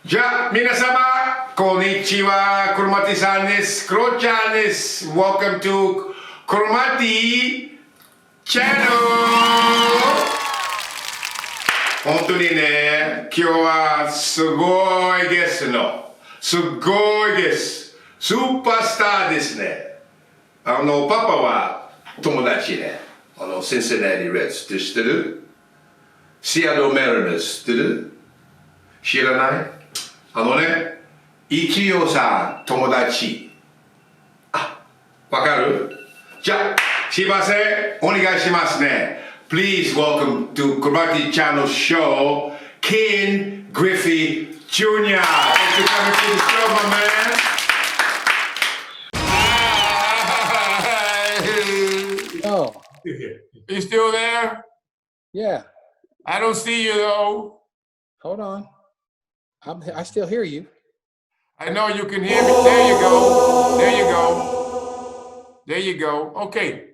じゃあ皆様こんにちは、クロマティさんです。クロちゃんです。 Welcome to クロマティチャンネル。本当にね、今日はすごいゲストのすごいゲスト、スーパースターですね。パパは友達ね。シンシナティレッズって知ってる？シアトルメリナーズ知ってる？知らない？イチローさん友達。わかる？じゃあ、すいません、お願いしますね。Please welcome to Karate Channel show, Ken Griffey Jr. Thanks for coming to the show, my man. Oh, You still there? yeah. I don't see you though. Hold on. I still hear you. I know you can hear me. There you go. There you go. There you go. Okay.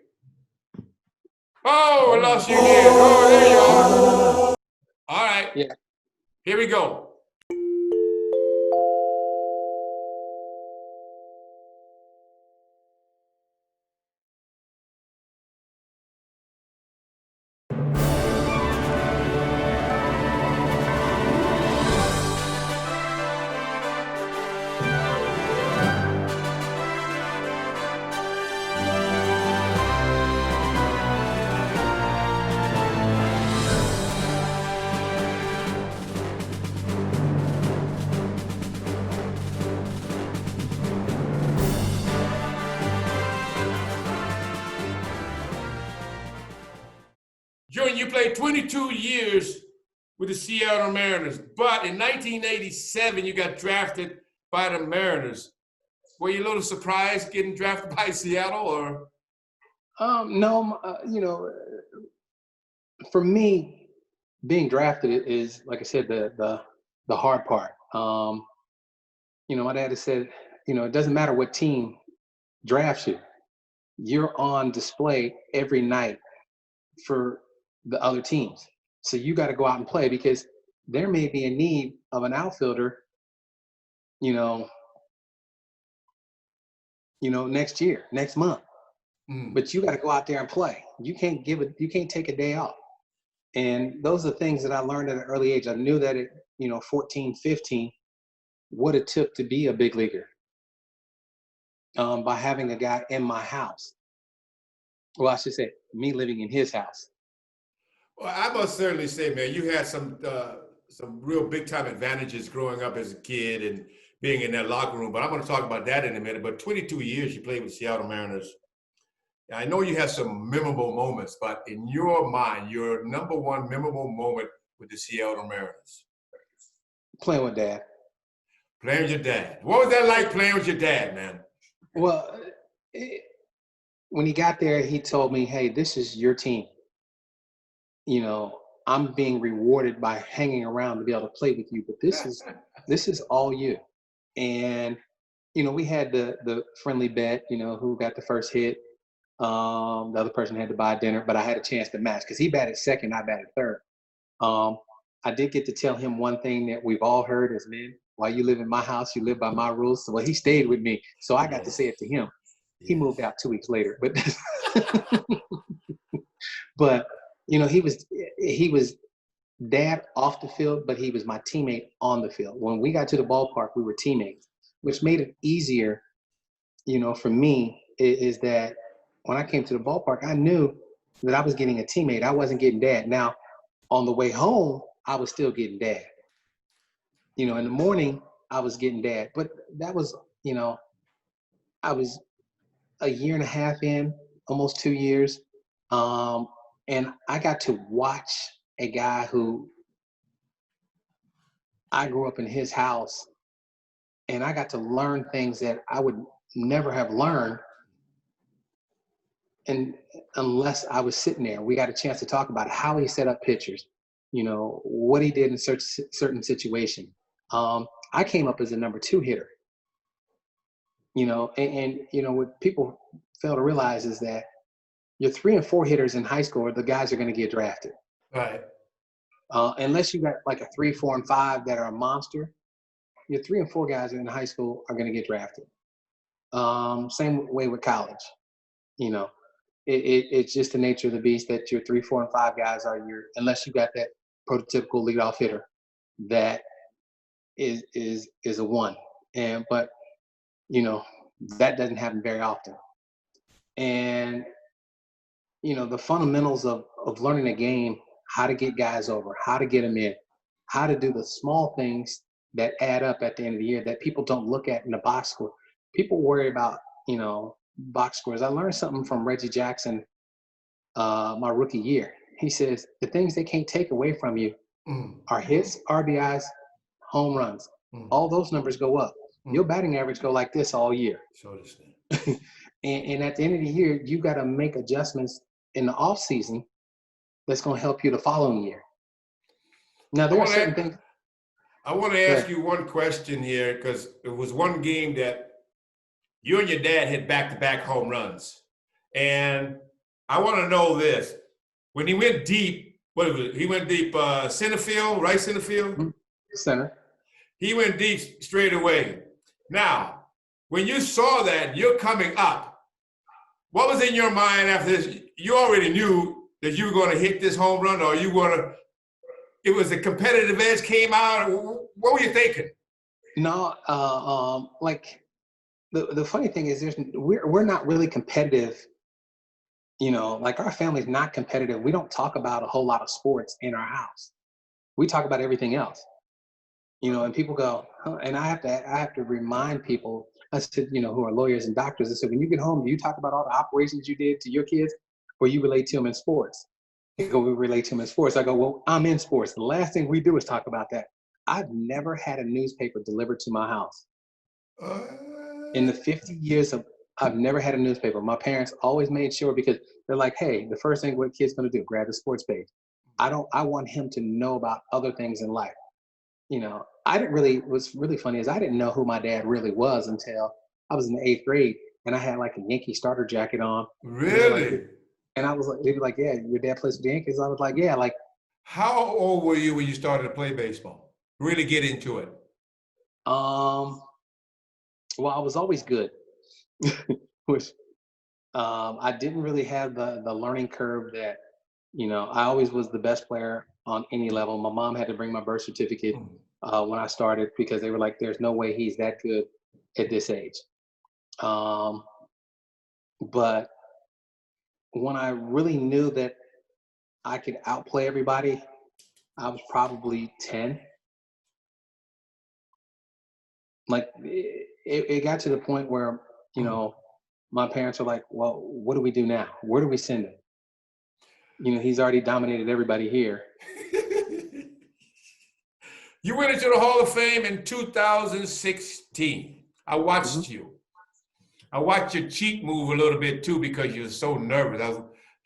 Oh, I lost you again. Oh, there you are. All right. Yeah. Here we go. Jordan, you played 22 years with the Seattle Mariners, but in 1987, you got drafted by the Mariners. Were you a little surprised getting drafted by Seattle, or? No, for me, being drafted is, like I said, the hard part. My dad has said, it doesn't matter what team drafts you. You're on display every night for the other teams. So you got to go out and play because there may be a need of an outfielder, next year, next month. But you got to go out there and play. You can't take a day off. And those are things that I learned at an early age. I knew that at 14, 15, what it took to be a big leaguer by having a guy in my house. Well, I should say me living in his house. Well, I must certainly say, man, you had some real big time advantages growing up as a kid and being in that locker room. But I'm going to talk about that in a minute. But 22 years you played with Seattle Mariners. I know you had some memorable moments, but in your mind, your number one memorable moment with the Seattle Mariners? Playing with Dad. Playing with your dad. What was that like playing with your dad, man? Well, when he got there, he told me, hey, this is your team. I'm being rewarded by hanging around to be able to play with you, but this is all you. And, we had the friendly bet, who got the first hit. The other person had to buy dinner, but I had a chance to match because he batted second, I batted third. I did get to tell him one thing that we've all heard as men: while you live in my house, you live by my rules. So, he stayed with me, so I got to say it to him. He moved out 2 weeks later, but but he was dad off the field, but he was my teammate on the field. When we got to the ballpark, we were teammates, which made it easier, for me, is that when I came to the ballpark, I knew that I was getting a teammate. I wasn't getting dad. Now, on the way home, I was still getting dad. In the morning, I was getting dad. But that was, I was a year and a half in, almost 2 years. And I got to watch a guy who I grew up in his house, and I got to learn things that I would never have learned unless I was sitting there. We got a chance to talk about how he set up pitchers, what he did in certain situations. I came up as a number 2 hitter, and what people fail to realize is that your 3 and 4 hitters in high school are the guys that are going to get drafted. Right. Unless you got like a 3, 4, and 5 that are a monster, your 3 and 4 guys in high school are going to get drafted. Same way with college. You know, it's just the nature of the beast that your 3, 4, and 5 guys are unless you got that prototypical leadoff hitter that is a 1. But you know, that doesn't happen very often. And you know, the fundamentals of learning a game, how to get guys over, how to get them in, how to do the small things that add up at the end of the year that people don't look at in the box score. People worry about, you know, box scores. I learned something from Reggie Jackson my rookie year. He says the things they can't take away from you are hits, RBIs, home runs. All those numbers go up. Your batting average go like this all year. And at the end of the year, you got to make adjustments in the off season that's going to help you the following year. Now there are certain things. I want to ask you one question here, because it was one game that you and your dad hit back-to-back home runs. And I want to know this. When he went deep, what was it? He went deep center field, right center field? Center. He went deep straight away. Now, when you saw that, you're coming up. What was in your mind after this? You already knew that you were going to hit this home run, or you were going to, it was a competitive edge came out. What were you thinking? No, like the funny thing is we're not really competitive. You know, like our family's not competitive. We don't talk about a whole lot of sports in our house. We talk about everything else. You know, and people go, huh? And I have to remind people, I said, you know, who are lawyers and doctors, I said, when you get home, do you talk about all the operations you did to your kids, or you relate to them in sports? They go, we relate to them in sports. I go, well, I'm in sports. The last thing we do is talk about that. I've never had a newspaper delivered to my house. In the 50 years I've never had a newspaper. My parents always made sure, because they're like, hey, the first thing what kid's gonna do, grab the sports page. I want him to know about other things in life. You know, what's really funny is I didn't know who my dad really was until I was in the 8th grade, and I had like a Yankee starter jacket on. Really? And I was like, they'd be like, yeah, your dad plays for the Yankees? I was like, yeah, like. How old were you when you started to play baseball? Really get into it? Well, I was always good. Which I didn't really have the learning curve that, you know, I always was the best player on any level. My mom had to bring my birth certificate when I started, because they were like, there's no way he's that good at this age. But when I really knew that I could outplay everybody, I was probably 10. Like it got to the point where, you know, my parents were like, well, what do we do now? Where do we send him? You know, he's already dominated everybody here. You went into the Hall of Fame in 2016. I watched you. I watched your cheek move a little bit too, because you were so nervous.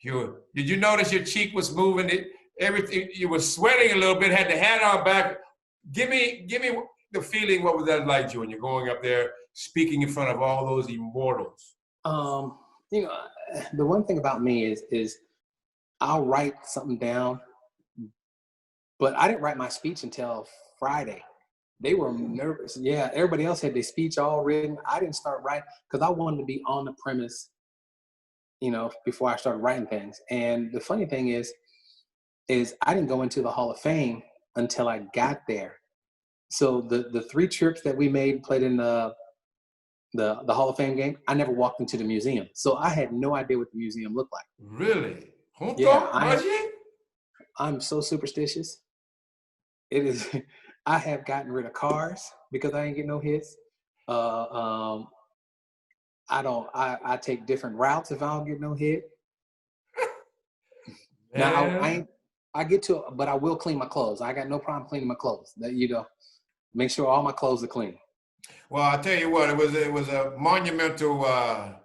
Did you notice your cheek was moving? Everything, you were sweating a little bit, had the hat on back. Give me the feeling. What was that like, you, when you're going up there speaking in front of all those immortals? You know, the one thing about me is I'll write something down, but I didn't write my speech until Friday. They were nervous. Yeah, everybody else had their speech all written. I didn't start writing because I wanted to be on the premise, you know, before I started writing things. And the funny thing is I didn't go into the Hall of Fame until I got there. So the 3 trips that we made, played in the Hall of Fame game, I never walked into the museum. So I had no idea what the museum looked like. Really? Yeah, I'm so superstitious. It is. I have gotten rid of cars because I ain't get no hits. I take different routes if I don't get no hit. Now I get to, but I will clean my clothes. I got no problem cleaning my clothes. That, you know, make sure all my clothes are clean. Well, I tell you what, it was a monumental. But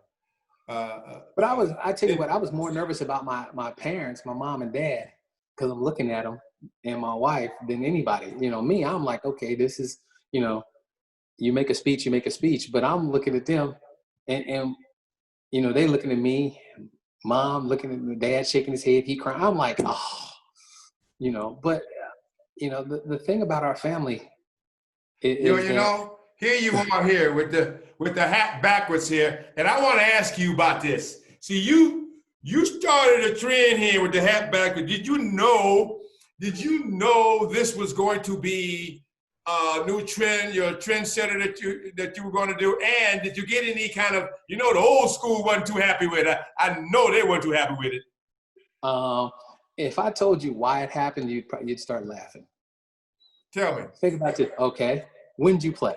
I tell you what, I was more nervous about my parents, my mom and dad, because I'm looking at them, and my wife, than anybody. You know, me, I'm like, okay, this is, you know, you make a speech, but I'm looking at them, and you know, they looking at me, mom looking at me, dad shaking his head, he crying. I'm like, oh, you know, but you know, the thing about our family, Here you are here with the hat backwards here, and I want to ask you about this. See, you started a trend here with the hat backwards. Did you know this was going to be a new trend, your trendsetter that you were going to do? And did you get any kind of, the old school wasn't too happy with it. I know they weren't too happy with it. If I told you why it happened, you'd start laughing. Tell me. Think about it. Okay. When did you play?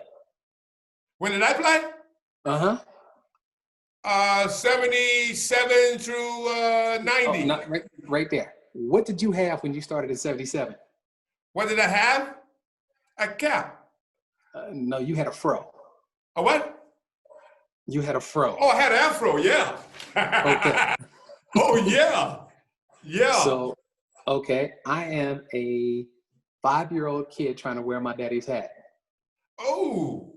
When did I play? 77 through 90. Oh, right there. What did you have when you started in 77? What did I have? A cap. No, you had a fro. A what? You had a fro. Oh, I had an afro, yeah. Okay. Oh, yeah. Yeah. So, okay, I am a 5-year-old kid trying to wear my daddy's hat. Oh.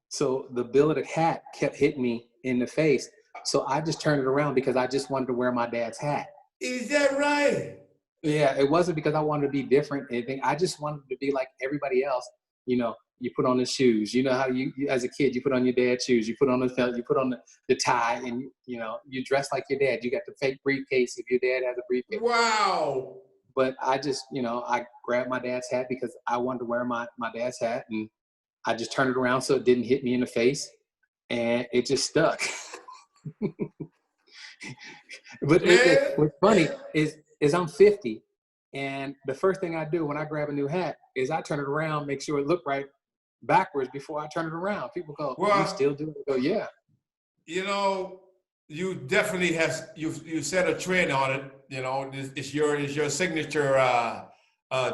So the bill of the hat kept hitting me in the face. So I just turned it around because I just wanted to wear my dad's hat. Is that right? Yeah, it wasn't because I wanted to be different. Anything. I just wanted to be like everybody else. You put on the shoes. You know how you as a kid, you put on your dad's shoes. You put on the felt. You put on the tie, and you dress like your dad. You got the fake briefcase if your dad has a briefcase. Wow. But I just, I grabbed my dad's hat because I wanted to wear my dad's hat, and I just turned it around so it didn't hit me in the face, and it just stuck. But what's funny is I'm 50, and the first thing I do when I grab a new hat is I turn it around, make sure it look right backwards before I turn it around. People go, well, you still do it? I go, yeah. You definitely you set a trend on it. It's your signature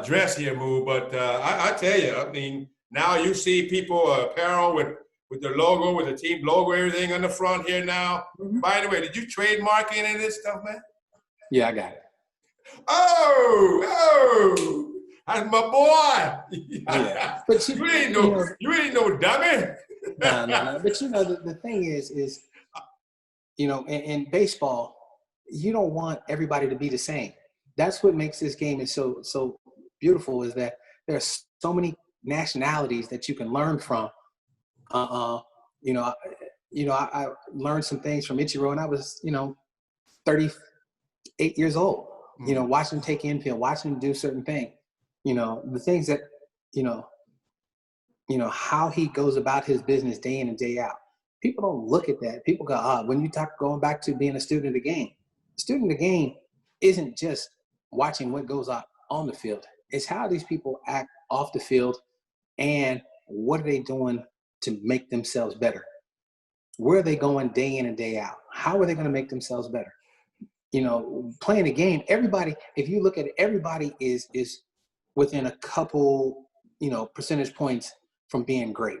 dress here, move. But I tell you, I mean, now you see people apparel with the logo, with the team logo, everything on the front here now. Mm-hmm. By the way, did you trademark any of this stuff, man? Yeah, I got it. Oh, that's my boy. Yeah. But you ain't no dummy. No. But the thing is, in baseball, you don't want everybody to be the same. That's what makes this game is so beautiful, is that there's so many nationalities that you can learn from. I learned some things from Ichiro, and I was 38 years old. Watching him take infield, watching him do certain things. The things that how he goes about his business day in and day out. People don't look at that. People go, when you talk going back to being a student of the game, the student of the game isn't just watching what goes on the field. It's how these people act off the field, and what are they doing to make themselves better? Where are they going day in and day out? How are they going to make themselves better? Playing a game, everybody, if you look at it, everybody is within a couple, percentage points from being great.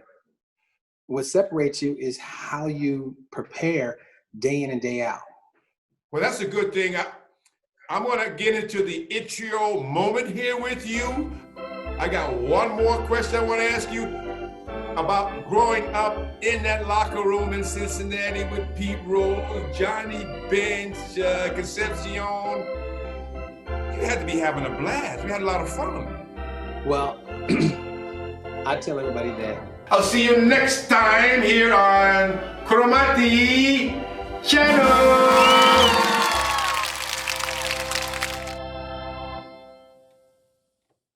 What separates you is how you prepare day in and day out. Well, that's a good thing. I'm going to get into the Ichiro moment here with you. I got one more question I want to ask you about growing up in that locker room in Cincinnati with Pete Rose, Johnny Bench, Concepcion. You had to be having a blast. You had a lot of fun. Well, I tell everybody that. I'll see you next time here on Chromati Channel.